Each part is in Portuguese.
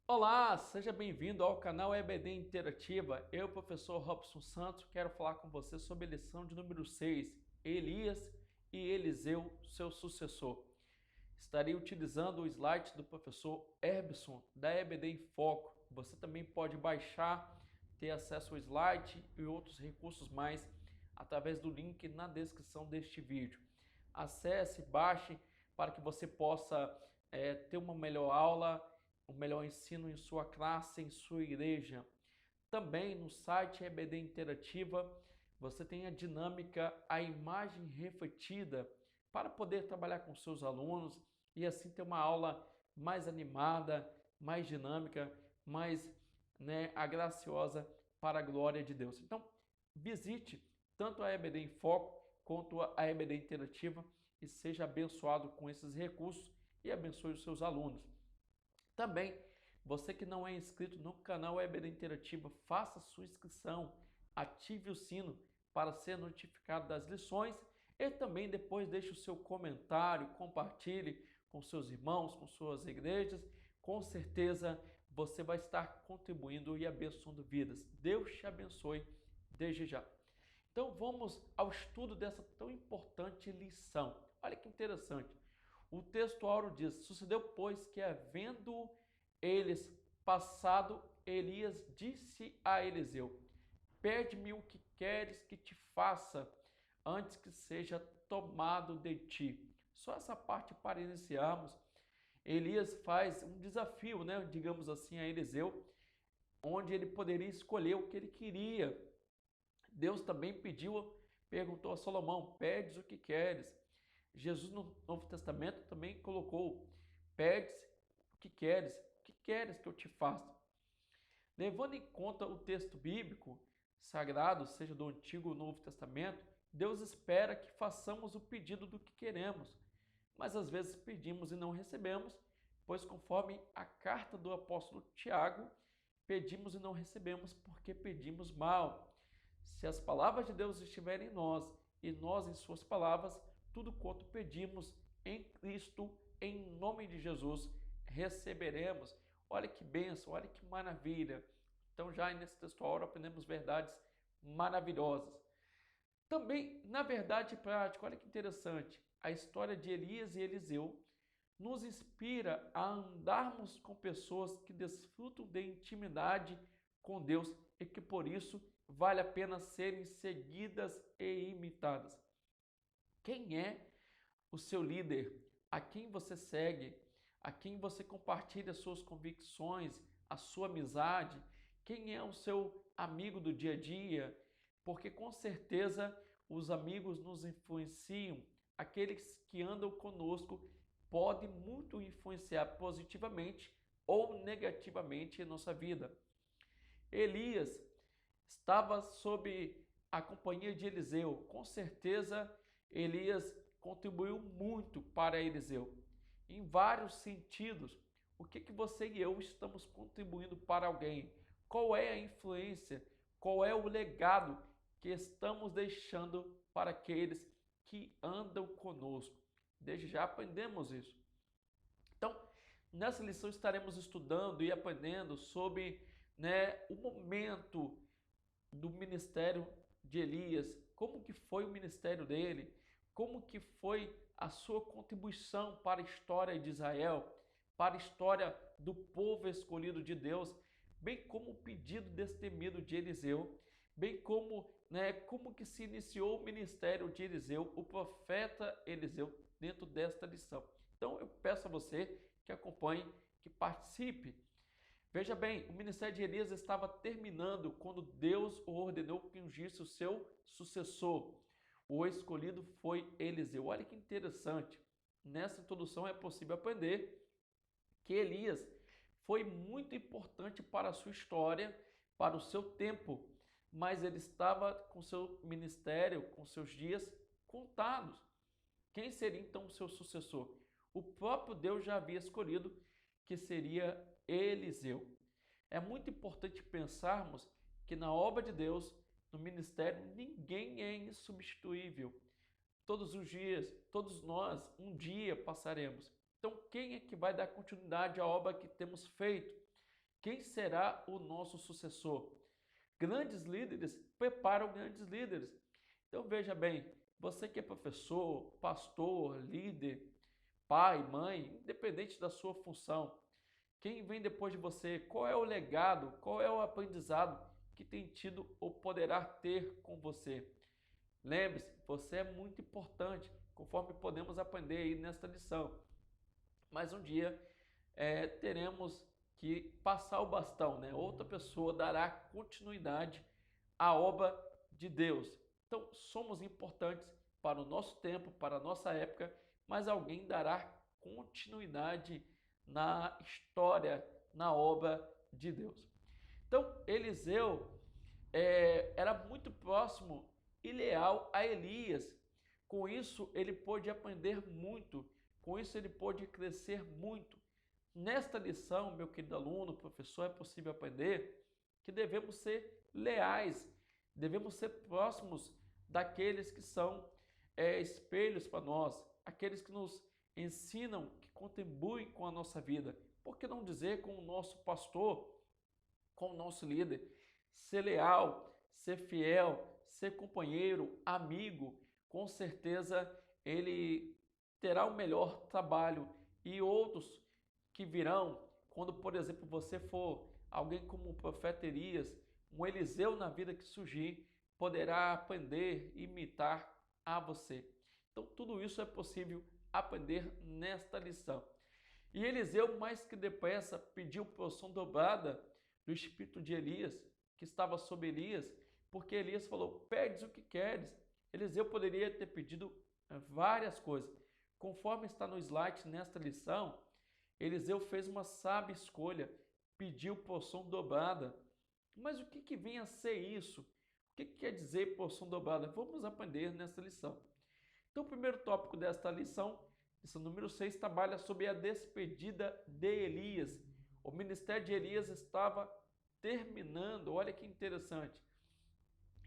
Olá, seja bem-vindo ao canal EBD Interativa. Eu, professor Robson Santos, quero falar com você sobre a lição de número 6, Elias e Eliseu, seu sucessor. Estarei utilizando o slide do professor Herbson, da EBD em Foco. Você também pode baixar, ter acesso ao slide e outros recursos mais através do link na descrição deste vídeo. Acesse, baixe para que você possa ter uma melhor aula, um melhor ensino em sua classe, em sua igreja. Também no site EBD Interativa, você tem a dinâmica, a imagem refletida para poder trabalhar com seus alunos e assim ter uma aula mais animada, mais dinâmica, mais agraciosa para a glória de Deus. Então, visite tanto a EBD em Foco quanto a EBD Interativa e seja abençoado com esses recursos e abençoe os seus alunos. Também, você que não é inscrito no canal EBD Interativa, faça sua inscrição, ative o sino para ser notificado das lições e também depois deixe o seu comentário, compartilhe com seus irmãos, com suas igrejas. Com certeza você vai estar contribuindo e abençoando vidas. Deus te abençoe desde já. Então vamos ao estudo dessa tão importante lição. Olha que interessante. O texto áureo diz: sucedeu, pois, que havendo eles passado, Elias disse a Eliseu: pede-me o que queres que te faça, antes que seja tomado de ti. Só essa parte para iniciarmos. Elias faz um desafio, digamos assim, a Eliseu, onde ele poderia escolher o que ele queria. Deus também perguntou a Salomão: pedes o que queres? Jesus no Novo Testamento também colocou: pedes o que queres que eu te faça? Levando em conta o texto bíblico sagrado, seja do Antigo ou Novo Testamento, Deus espera que façamos o pedido do que queremos, mas às vezes pedimos e não recebemos, pois conforme a carta do apóstolo Tiago, pedimos e não recebemos porque pedimos mal. Se as palavras de Deus estiverem em nós e nós em suas palavras, tudo quanto pedimos em Cristo, em nome de Jesus, receberemos. Olha que bênção, olha que maravilha. Então já nesse texto aprendemos verdades maravilhosas. Também, na verdade prática, olha que interessante, a história de Elias e Eliseu nos inspira a andarmos com pessoas que desfrutam de intimidade com Deus e que por isso vale a pena serem seguidas e imitadas. Quem é o seu líder? A quem você segue? A quem você compartilha suas convicções, a sua amizade? Quem é o seu amigo do dia a dia? Porque com certeza os amigos nos influenciam. Aqueles que andam conosco podem muito influenciar positivamente ou negativamente em nossa vida. Elias estava sob a companhia de Eliseu. Com certeza, Elias contribuiu muito para Eliseu. Em vários sentidos, o que você e eu estamos contribuindo para alguém? Qual é a influência? Qual é o legado que estamos deixando para aqueles que andam conosco? Desde já aprendemos isso. Então, nessa lição estaremos estudando e aprendendo sobre o momento do ministério de Elias, como que foi o ministério dele, como que foi a sua contribuição para a história de Israel, para a história do povo escolhido de Deus, bem como o pedido destemido de Eliseu, bem como, como que se iniciou o ministério de Eliseu, o profeta Eliseu, dentro desta lição. Então eu peço a você que acompanhe, que participe. Veja bem, o ministério de Elias estava terminando quando Deus o ordenou que ungisse o seu sucessor. O escolhido foi Eliseu. Olha que interessante. Nessa introdução é possível aprender que Elias foi muito importante para a sua história, para o seu tempo, mas ele estava com seu ministério, com seus dias contados. Quem seria então o seu sucessor? O próprio Deus já havia escolhido que seria Eliseu. É muito importante pensarmos que na obra de Deus, no ministério, ninguém é insubstituível. Todos os dias, todos nós, um dia passaremos. Então, quem é que vai dar continuidade à obra que temos feito? quem será o nosso sucessor? Grandes líderes preparam grandes líderes. Então veja bem, você que é professor, pastor, líder, pai, mãe, independente da sua função, quem vem depois de você, qual é o legado, qual é o aprendizado que tem tido ou poderá ter com você? Lembre-se, você é muito importante, conforme podemos aprender aí nesta lição. Mas um dia teremos que passar o bastão, né? Outra pessoa dará continuidade à obra de Deus. Então, somos importantes para o nosso tempo, para a nossa época, mas alguém dará continuidade na história, na obra de Deus. Então, Eliseu era muito próximo e leal a Elias. Com isso, ele pôde aprender muito, com isso, ele pôde crescer muito. Nesta lição, meu querido aluno, professor, é possível aprender que devemos ser leais, devemos ser próximos daqueles que são espelhos para nós, aqueles que nos ensinam, que contribuem com a nossa vida. Por que não dizer com o nosso pastor, com o nosso líder? Ser leal, ser fiel, ser companheiro, amigo, com certeza ele terá o melhor trabalho. E outros que virão, quando, por exemplo, você for alguém como o profeta Elias, um Eliseu na vida que surgir, poderá aprender e imitar a você. Então, tudo isso é possível aprender nesta lição. E Eliseu, mais que depressa, pediu porção dobrada do espírito de Elias, que estava sobre Elias, porque Elias falou: pedes o que queres. Eliseu poderia ter pedido várias coisas. Conforme está no slide nesta lição, Eliseu fez uma sábia escolha, pediu porção dobrada. Mas o que vem a ser isso? O que quer dizer porção dobrada? Vamos aprender nesta lição. Então, o primeiro tópico desta lição, lição número 6, trabalha sobre a despedida de Elias. O ministério de Elias estava terminando, olha que interessante.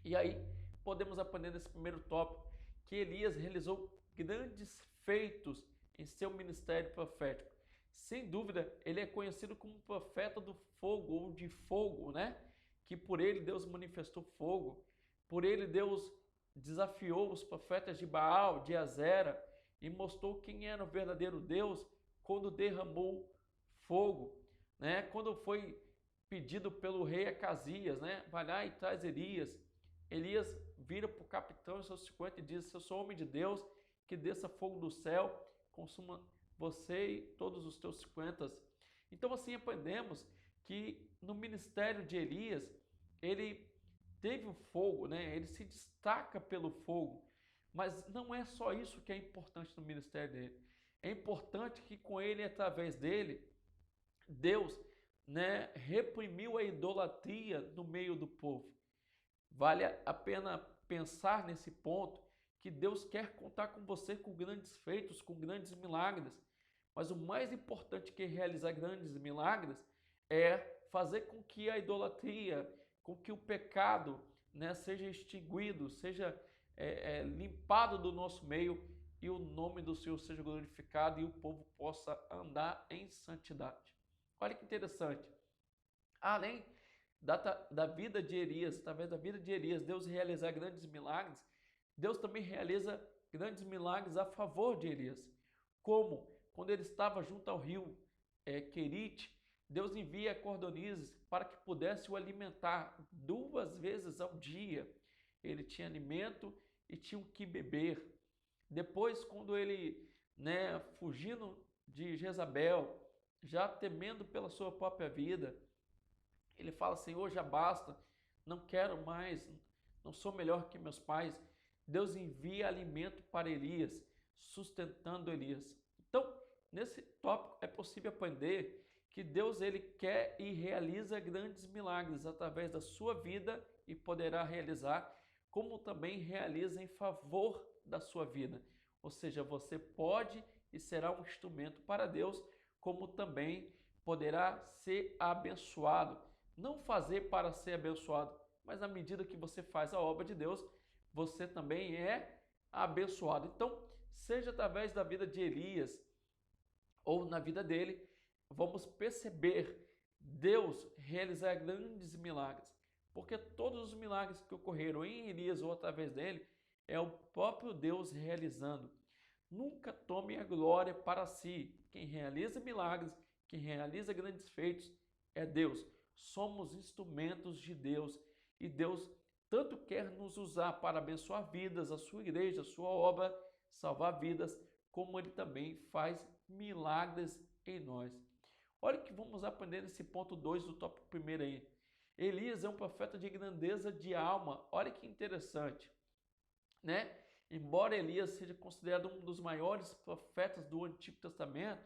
E aí, podemos aprender nesse primeiro tópico que Elias realizou grandes feitos em seu ministério profético. Sem dúvida, ele é conhecido como profeta do fogo ou de fogo, né? Que por ele Deus manifestou fogo, por ele Deus desafiou os profetas de Baal, de Azera e mostrou quem era o verdadeiro Deus quando derramou fogo, né? Quando foi pedido pelo rei Acasias, né? Vai lá e traz Elias. Elias vira para o capitão e seus 50 e diz: se eu sou homem de Deus, que desça fogo do céu, consuma você e todos os teus 50. Então assim aprendemos que no ministério de Elias, ele teve o fogo, né? Ele se destaca pelo fogo, mas não é só isso que é importante no ministério dele. É importante que com ele, através dele, Deus, né, reprimiu a idolatria no meio do povo. Vale a pena pensar nesse ponto, que Deus quer contar com você com grandes feitos, com grandes milagres. Mas o mais importante que realizar grandes milagres é fazer com que a idolatria, com que o pecado, né, seja extinguido, seja limpado do nosso meio e o nome do Senhor seja glorificado e o povo possa andar em santidade. Olha que interessante. Além da vida de Elias, através da vida de Elias, Deus realizar grandes milagres, Deus também realiza grandes milagres a favor de Elias. Como quando ele estava junto ao rio Querite, Deus envia cordonizes para que pudesse o alimentar 2 vezes ao dia. Ele tinha alimento e tinha o que beber. Depois, quando ele, né, fugindo de Jezabel, já temendo pela sua própria vida, ele fala: Senhor, já basta, não quero mais, não sou melhor que meus pais. Deus envia alimento para Elias, sustentando Elias. Então, nesse tópico é possível aprender que Deus ele quer e realiza grandes milagres através da sua vida e poderá realizar, como também realiza em favor da sua vida. Ou seja, você pode e será um instrumento para Deus, como também poderá ser abençoado. Não fazer para ser abençoado, mas à medida que você faz a obra de Deus, você também é abençoado. Então, seja através da vida de Elias ou na vida dele, vamos perceber Deus realizar grandes milagres, porque todos os milagres que ocorreram em Elias ou através dele é o próprio Deus realizando. Nunca tome a glória para si. Quem realiza milagres, quem realiza grandes feitos é Deus. Somos instrumentos de Deus e Deus tanto quer nos usar para abençoar vidas, a sua igreja, a sua obra, salvar vidas, como ele também faz milagres em nós. Olha o que vamos aprender nesse ponto 2 do tópico 1 aí. Elias é um profeta de grandeza de alma. Olha que interessante, né? Embora Elias seja considerado um dos maiores profetas do Antigo Testamento,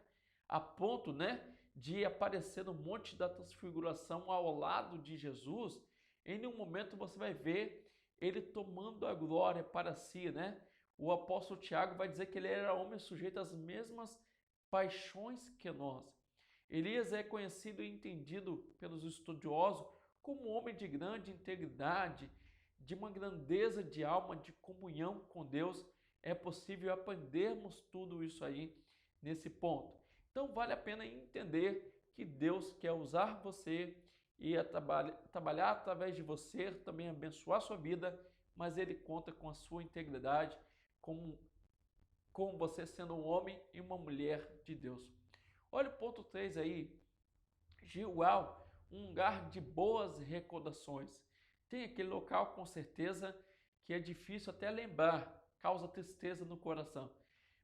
a ponto, né, de aparecer no Monte da Transfiguração ao lado de Jesus, em nenhum momento você vai ver ele tomando a glória para si, né? O apóstolo Tiago vai dizer que ele era homem sujeito às mesmas paixões que nós. Elias é conhecido e entendido pelos estudiosos como um homem de grande integridade, de uma grandeza de alma, de comunhão com Deus. É possível aprendermos tudo isso aí nesse ponto. Então vale a pena entender que Deus quer usar você e trabalhar através de você, também abençoar a sua vida, mas Ele conta com a sua integridade, com você sendo um homem e uma mulher de Deus. Olha o ponto 3 aí, Gilgal, um lugar de boas recordações. Tem aquele local com certeza que é difícil até lembrar, causa tristeza no coração.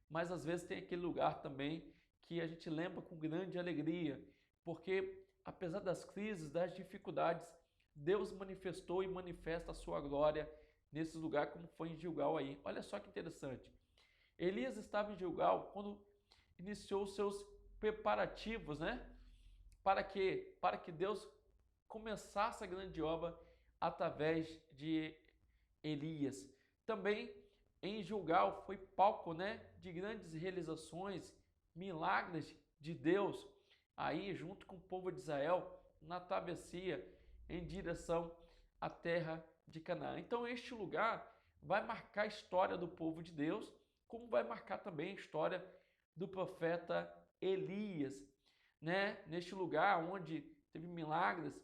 Mas às vezes tem aquele lugar também que a gente lembra com grande alegria, porque apesar das crises, das dificuldades, Deus manifestou e manifesta a sua glória nesse lugar, como foi em Gilgal aí. Olha só que interessante. Elias estava em Gilgal quando iniciou os seus preparativos, né? Para que Deus começasse a grande obra através de Elias. Também em Gilgal foi palco, né, de grandes realizações, milagres de Deus, aí junto com o povo de Israel, na travessia em direção à terra de Canaã. Então este lugar vai marcar a história do povo de Deus, como vai marcar também a história do profeta Elias, né? Neste lugar onde teve milagres,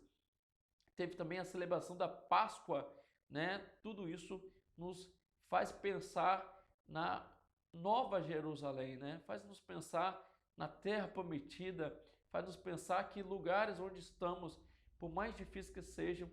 teve também a celebração da Páscoa, né? Tudo isso nos faz pensar na Nova Jerusalém, né? Faz nos pensar na Terra Prometida, faz nos pensar que lugares onde estamos, por mais difíceis que sejam,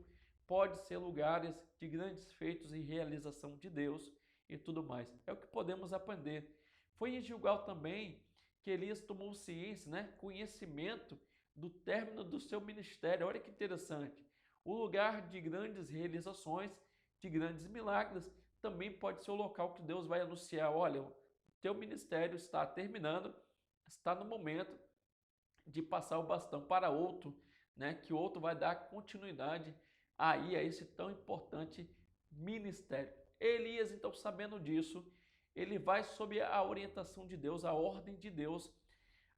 pode ser lugares de grandes feitos e realização de Deus e tudo mais. É o que podemos aprender. Foi em Gilgal também que Elias tomou ciência, né? Conhecimento do término do seu ministério. Olha que interessante. O lugar de grandes realizações, de grandes milagres, também pode ser o local que Deus vai anunciar, olha, o teu ministério está terminando, está no momento de passar o bastão para outro, né? Que o outro vai dar continuidade aí a esse tão importante ministério. Elias, então, sabendo disso, ele vai sob a orientação de Deus, a ordem de Deus,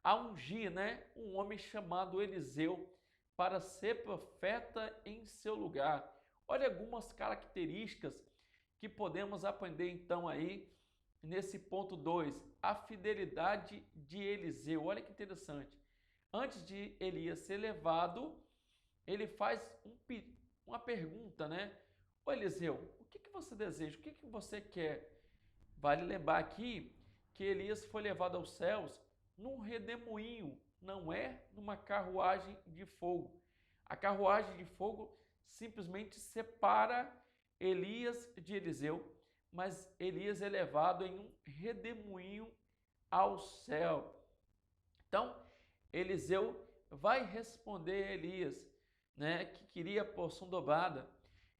a ungir, né, um homem chamado Eliseu para ser profeta em seu lugar. Olha algumas características que podemos aprender então aí nesse ponto 2, a fidelidade de Eliseu. Olha que interessante. Antes de Elias ser levado, ele faz uma pergunta, né? Ô Eliseu, o que você deseja? O que você quer? Vale lembrar aqui que Elias foi levado aos céus num redemoinho, não é numa carruagem de fogo. A carruagem de fogo simplesmente separa Elias de Eliseu, mas Elias é levado em um redemoinho ao céu. Então, Eliseu vai responder a Elias, né, que queria a porção dobrada.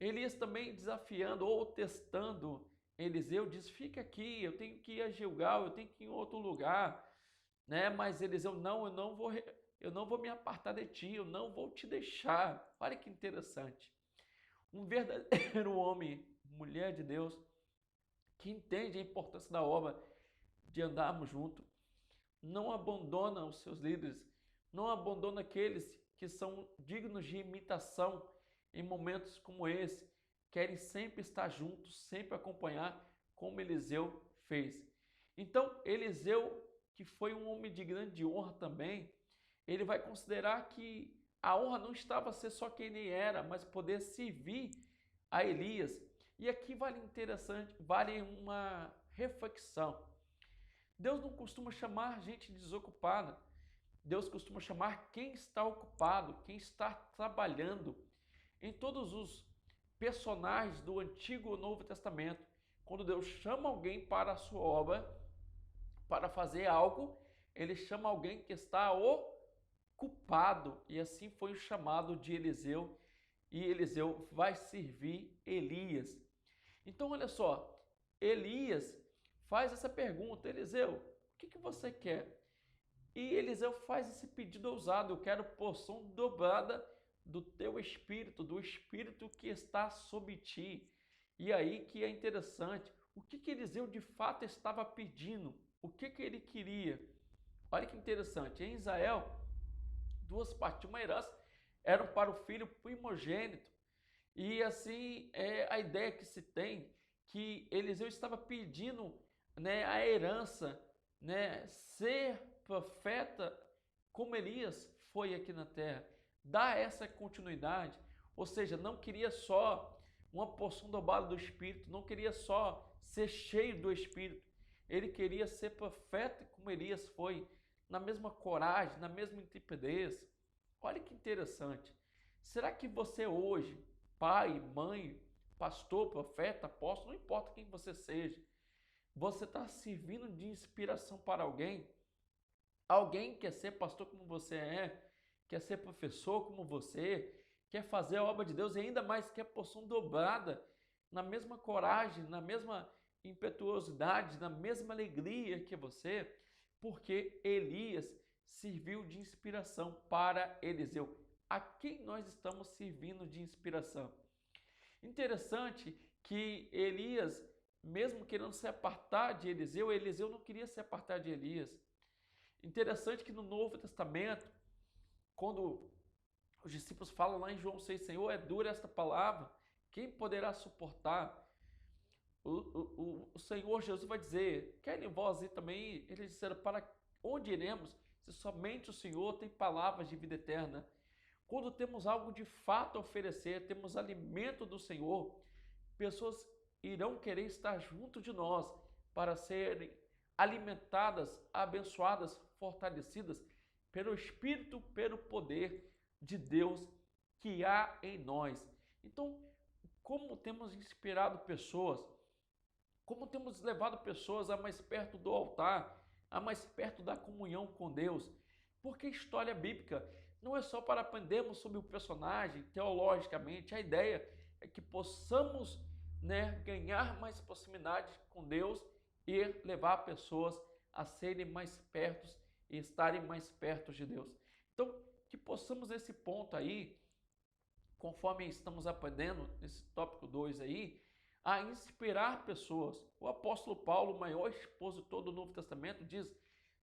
Elias também desafiando ou testando Eliseu, diz, fica aqui, eu tenho que ir a Gilgal, eu tenho que ir em outro lugar, né? Mas Eliseu, não, eu não vou me apartar de ti, eu não vou te deixar. Olha que interessante. Um verdadeiro homem, mulher de Deus, que entende a importância da obra de andarmos juntos, não abandona os seus líderes, não abandona aqueles que são dignos de imitação em momentos como esse, querem sempre estar juntos, sempre acompanhar, como Eliseu fez. Então, Eliseu, que foi um homem de grande honra também, ele vai considerar que a honra não estava a ser só quem ele era, mas poder servir a Elias. E aqui vale uma reflexão. Deus não costuma chamar gente desocupada. Deus costuma chamar quem está ocupado, quem está trabalhando. Em todos os personagens do Antigo e Novo Testamento, quando Deus chama alguém para a sua obra, para fazer algo, ele chama alguém que está ocupado. E assim foi o chamado de Eliseu. E Eliseu vai servir Elias. Então, olha só, Elias faz essa pergunta: Eliseu, o que você quer? E Eliseu faz esse pedido ousado: eu quero porção dobrada do teu espírito, do espírito que está sobre ti. E aí que é interessante, o que Eliseu de fato estava pedindo? O que ele queria? Olha que interessante, em Israel, duas partes de uma herança eram para o filho primogênito. E assim é a ideia que se tem, que Eliseu estava pedindo, né, a herança, né, ser profeta como Elias foi aqui na terra, dar essa continuidade. Ou seja, não queria só uma porção dobrada do Espírito, não queria só ser cheio do Espírito, ele queria ser profeta como Elias foi, na mesma coragem, na mesma intrepidez. Olha que interessante. Será que você hoje, pai, mãe, pastor, profeta, apóstolo, não importa quem você seja, você está servindo de inspiração para alguém? Alguém quer ser pastor como você é, quer ser professor como você, quer fazer a obra de Deus e ainda mais quer porção dobrada, na mesma coragem, na mesma impetuosidade, na mesma alegria que você, porque Elias serviu de inspiração para Eliseu. A quem nós estamos servindo de inspiração? Interessante que Elias, mesmo querendo se apartar de Eliseu, Eliseu não queria se apartar de Elias. Interessante que no Novo Testamento, quando os discípulos falam lá em João 6, Senhor, é dura esta palavra, quem poderá suportar? O Senhor Jesus vai dizer, querem vós ir também? Eles disseram, para onde iremos, se somente o Senhor tem palavras de vida eterna? Quando temos algo de fato a oferecer, temos alimento do Senhor, pessoas irão querer estar junto de nós para serem alimentadas, abençoadas, fortalecidas pelo Espírito, pelo poder de Deus que há em nós. Então, como temos inspirado pessoas, como temos levado pessoas a mais perto do altar, a mais perto da comunhão com Deus? Porque história bíblica não é só para aprendermos sobre o personagem teologicamente, a ideia é que possamos, né, ganhar mais proximidade com Deus e levar pessoas a serem mais perto e estarem mais perto de Deus. Então, que possamos esse ponto aí, conforme estamos aprendendo nesse tópico 2 aí, a inspirar pessoas. O apóstolo Paulo, o maior expositor do Novo Testamento, diz: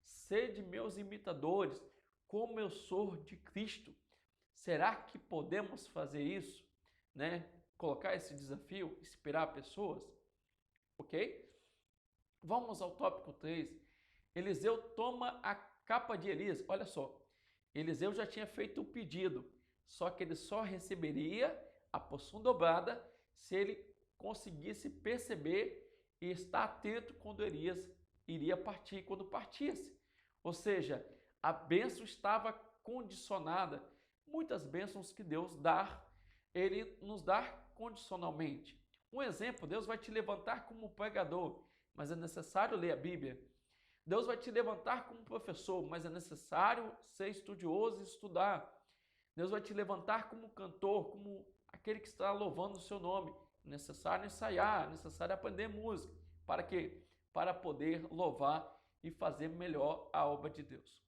sede meus imitadores, como eu sou de Cristo. Será que podemos fazer isso, né? Colocar esse desafio, inspirar pessoas? Ok? Vamos ao tópico 3. Eliseu toma a capa de Elias. Olha só, Eliseu já tinha feito o pedido, só que ele só receberia a porção dobrada se ele conseguisse perceber e estar atento quando Elias iria partir, quando partisse. Ou seja, a bênção estava condicionada. Muitas bênçãos que Deus dá, Ele nos dá condicionalmente. Um exemplo, Deus vai te levantar como pregador, mas é necessário ler a Bíblia. Deus vai te levantar como professor, mas é necessário ser estudioso e estudar. Deus vai te levantar como cantor, como aquele que está louvando o seu nome. É necessário ensaiar, é necessário aprender música. Para quê? Para poder louvar e fazer melhor a obra de Deus.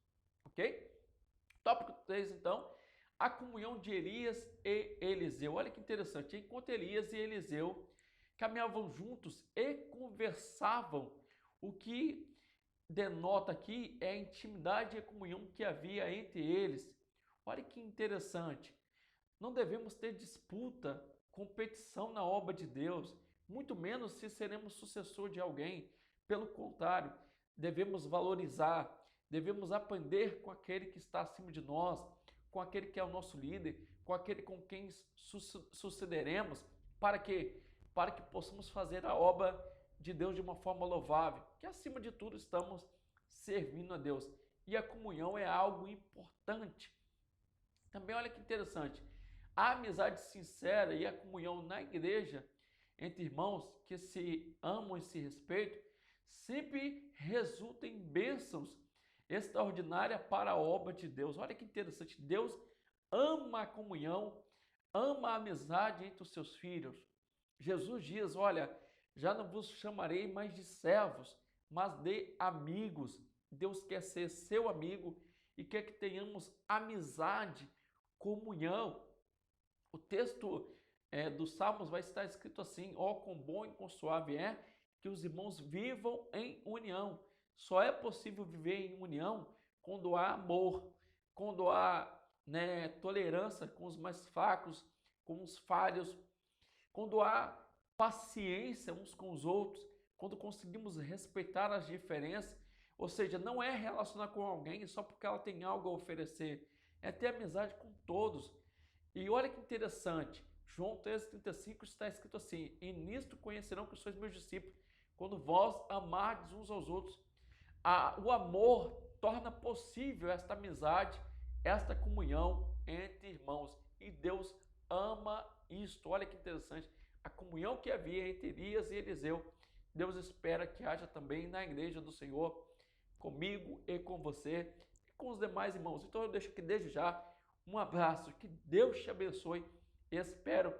Ok? Tópico 3, então, a comunhão de Elias e Eliseu. Olha que interessante, enquanto Elias e Eliseu caminhavam juntos e conversavam, o que denota aqui é a intimidade e a comunhão que havia entre eles. Olha que interessante, não devemos ter disputa, competição na obra de Deus, muito menos se seremos sucessor de alguém. Pelo contrário, devemos valorizar, devemos aprender com aquele que está acima de nós, com aquele que é o nosso líder, com aquele com quem sucederemos, para que possamos fazer a obra de Deus de uma forma louvável, que acima de tudo estamos servindo a Deus. E a comunhão é algo importante. Também olha que interessante, a amizade sincera e a comunhão na igreja entre irmãos que se amam e se respeitam sempre resulta em bênçãos extraordinárias para a obra de Deus. Olha que interessante, Deus ama a comunhão, ama a amizade entre os seus filhos. Jesus diz, olha, já não vos chamarei mais de servos, mas de amigos. Deus quer ser seu amigo e quer que tenhamos amizade, comunhão. O texto dos Salmos vai estar escrito assim, ó, quão bom e quão suave é que os irmãos vivam em união. Só é possível viver em união quando há amor, quando há tolerância com os mais fracos, com os falhos, quando há paciência uns com os outros, quando conseguimos respeitar as diferenças, ou seja, não é relacionar com alguém só porque ela tem algo a oferecer, é ter amizade com todos. E olha que interessante, João 13,35 está escrito assim, e nisto conhecerão que sois meus discípulos, quando vós amardes uns aos outros. O amor torna possível esta amizade, esta comunhão entre irmãos. E Deus ama isto. Olha que interessante. A comunhão que havia entre Elias e Eliseu, Deus espera que haja também na igreja do Senhor, comigo e com você, e com os demais irmãos. Então eu deixo aqui desde já um abraço, que Deus te abençoe. E espero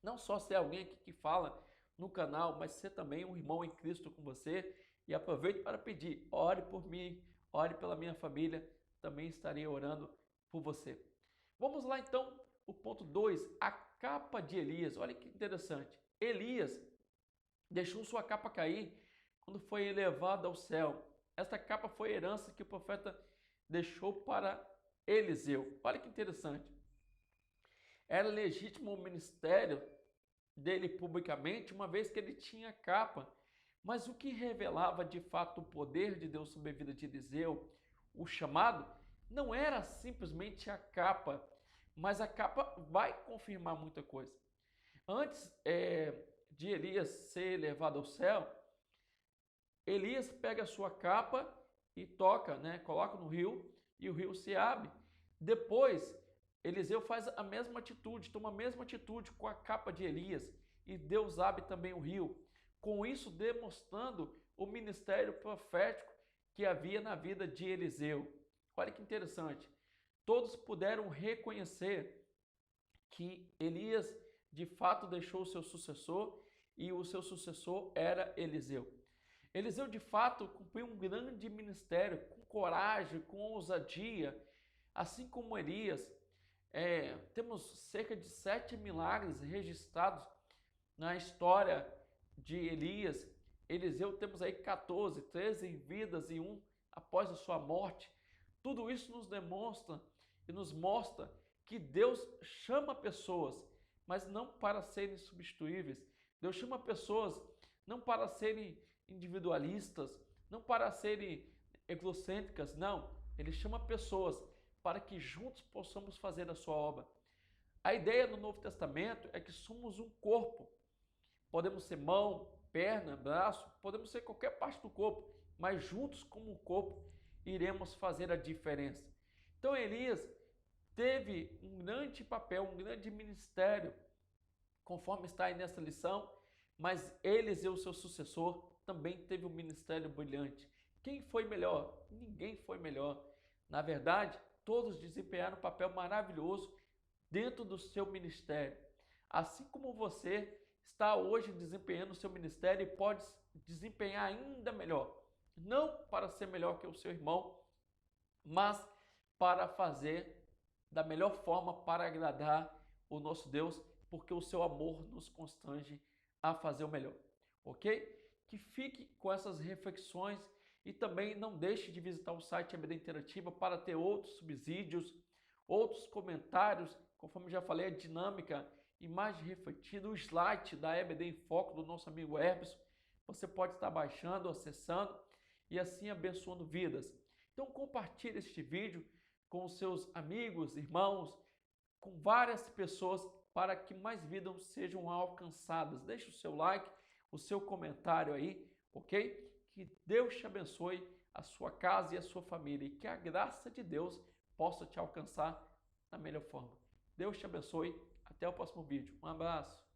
não só ser alguém aqui que fala no canal, mas ser também um irmão em Cristo com você. E aproveito para pedir, ore por mim, ore pela minha família, também estarei orando por você. Vamos lá então, o ponto 2, a capa de Elias. Olha que interessante. Elias deixou sua capa cair quando foi elevado ao céu. Esta capa foi a herança que o profeta deixou para Eliseu. Olha que interessante. Era legítimo o ministério dele publicamente, uma vez que ele tinha capa. Mas o que revelava de fato o poder de Deus sobre a vida de Eliseu, o chamado, não era simplesmente a capa, mas a capa vai confirmar muita coisa. Antes de Elias ser levado ao céu, Elias pega a sua capa e toca, coloca no rio, e o rio se abre. Depois, Eliseu faz a mesma atitude, toma a mesma atitude com a capa de Elias, e Deus abre também o rio. Com isso, demonstrando o ministério profético que havia na vida de Eliseu. Olha que interessante. Todos puderam reconhecer que Elias, de fato, deixou o seu sucessor, e o seu sucessor era Eliseu. Eliseu, de fato, cumpriu um grande ministério, com coragem, com ousadia, assim como Elias. Temos cerca de 7 milagres registrados na história de Elias. Eliseu temos aí 14, 13 em vidas e 1 após a sua morte. Tudo isso nos demonstra e nos mostra que Deus chama pessoas, mas não para serem substituíveis. Deus chama pessoas não para serem individualistas, não para serem egocêntricas, não. Ele chama pessoas para que juntos possamos fazer a sua obra. A ideia no Novo Testamento é que somos um corpo. Podemos ser mão, perna, braço, podemos ser qualquer parte do corpo, mas juntos como um corpo iremos fazer a diferença. Então Elias teve um grande papel, um grande ministério, conforme está aí nessa lição, mas Eliseu, seu sucessor, também teve um ministério brilhante. Quem foi melhor? Ninguém foi melhor. Na verdade, todos desempenharam um papel maravilhoso dentro do seu ministério. Assim como você está hoje desempenhando o seu ministério e pode desempenhar ainda melhor. Não para ser melhor que o seu irmão, mas para fazer da melhor forma para agradar o nosso Deus, porque o seu amor nos constrange a fazer o melhor, ok? Que fique com essas reflexões e também não deixe de visitar o site EBD Interativa para ter outros subsídios, outros comentários, conforme já falei, a dinâmica, imagem refletida, o slide da EBD em Foco do nosso amigo Hermes, você pode estar baixando, acessando e assim abençoando vidas. Então compartilhe este vídeo com os seus amigos, irmãos, com várias pessoas para que mais vidas sejam alcançadas. Deixe o seu like, o seu comentário aí, ok? Que Deus te abençoe, a sua casa e a sua família e que a graça de Deus possa te alcançar da melhor forma. Deus te abençoe. Até o próximo vídeo. Um abraço.